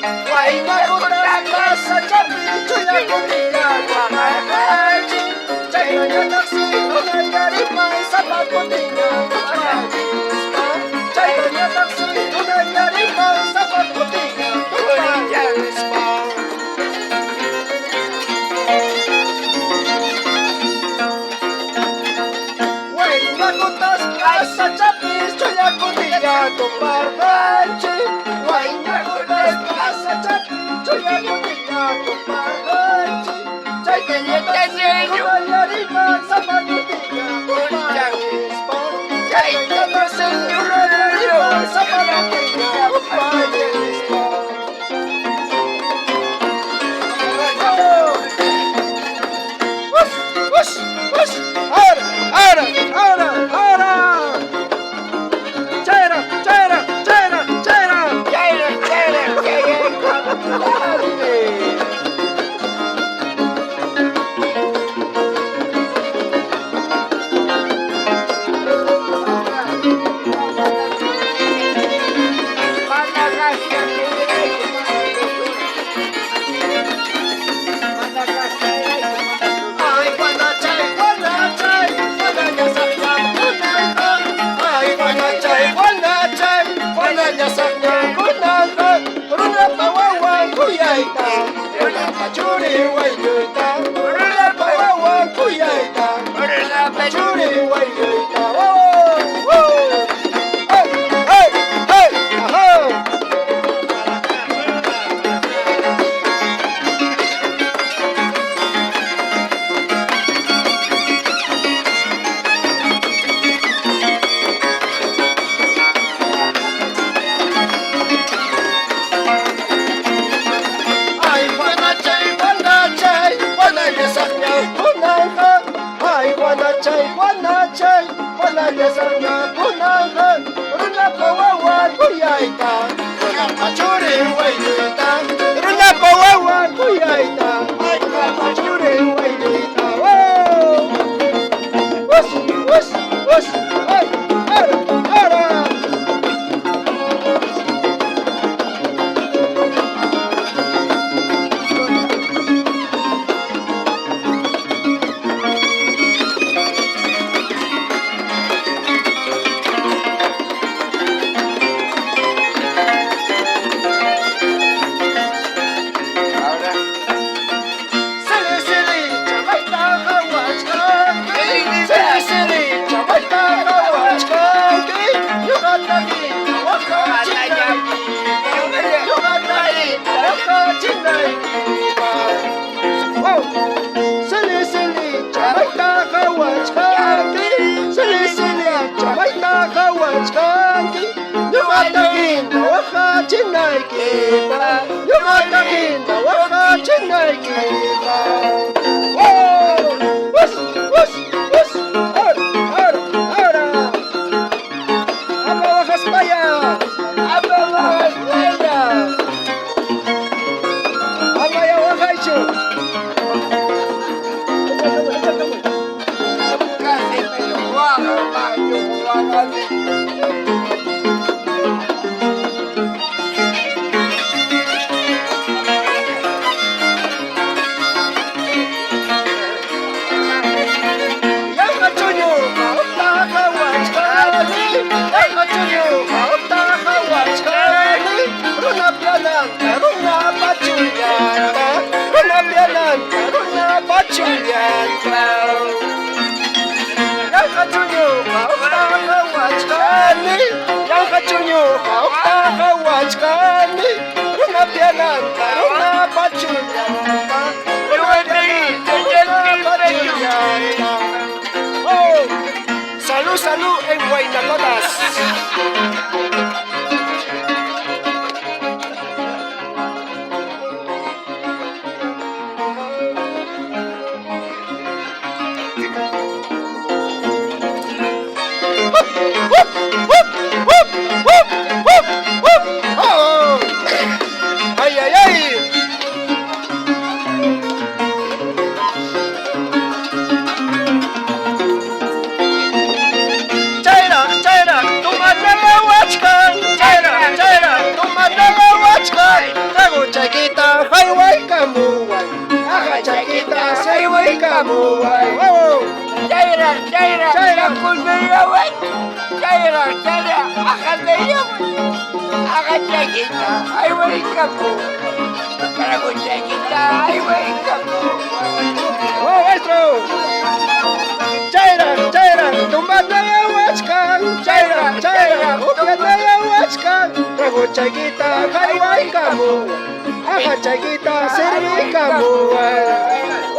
Guayna kutas casa chapicho ya kutiya guanaji. Chayna ya taxi una yarima sapa kutiya guanaji. Chayna ya taxi una yarima sapa kutiya guanaji. Guayna kutas casa chapicho ya kutiya guanaji. Guayna kutas casa chapicho ya kutiya guanaji. Chayna ya taxi una yarima sapa kutiya guanaji. Chayna ya taxi una yarima sapa kutiya guanaji. Ush, ush, ahora, ahora, ahora. Chaira, chaira, chaira, chaira. Chaira, chaira, Ay, guanachay, guanachay, guanaya sakya, guananga. Ay, guanachay, guanachay, guanaya sakya, guananga. Runa pawawa kuyaita, runa pachuri wayuita, runa pawawa kuyaita, runa pachuri wayuita. Oh, oh. Hey, hey, hey, aha. Ay, guanachay, guanachay, guanaya sakya, guananga. Ay, guanachay, guanachay, guanaya sakya, guananga. Runa pawawa kuyaita, runa pachuri wayuita, runa pawawa kuyaita, runa pachuri wayuita. Oh, ush, ush, ush, ay, ara, ara. Silly, silly, chamaita hawachkanki. Silly, silly, chamaita hawachkanki. You got the beat, waka chinaki. You got the beat, waka chinaki. Oh, silly, silly, chamaita hawachkanki. Silly, silly, chamaita hawachkanki. You got the beat, waka chinaki. You got the beat, waka chinaki. Oh, ush, ush, ush, ahora, ahora, ahora. Apa bajas paya, apa bajas paya, apa ya bajacho. Yang kacunyo, kau tak kawan sekali. Yang kacunyo, kau tak kawan sekali. Runa pianan, runa paculianta. Runa pianan, runa paculianta. Yang kacunyo, kau tak kawan sekali. Yang kacunyo, kau tak kawan sekali. Runa pianan, runa paculianta. Runa pianan, runa paculianta. Oh, salud, salud en Guaynacotas. Oh, ay, ay, ay. kamu ay. Chaira, chaira, kulmeya way. Chaira, akadaya way. Akachakita, ay way kamu. Karakuchakita, ay way kamu. Oh, maestro. Chaira, tumbadaya wachkan. Chaira, tumbadaya wachkan. Karakuchakita, ay way kamu. Akachakita, sirvi kamu ay.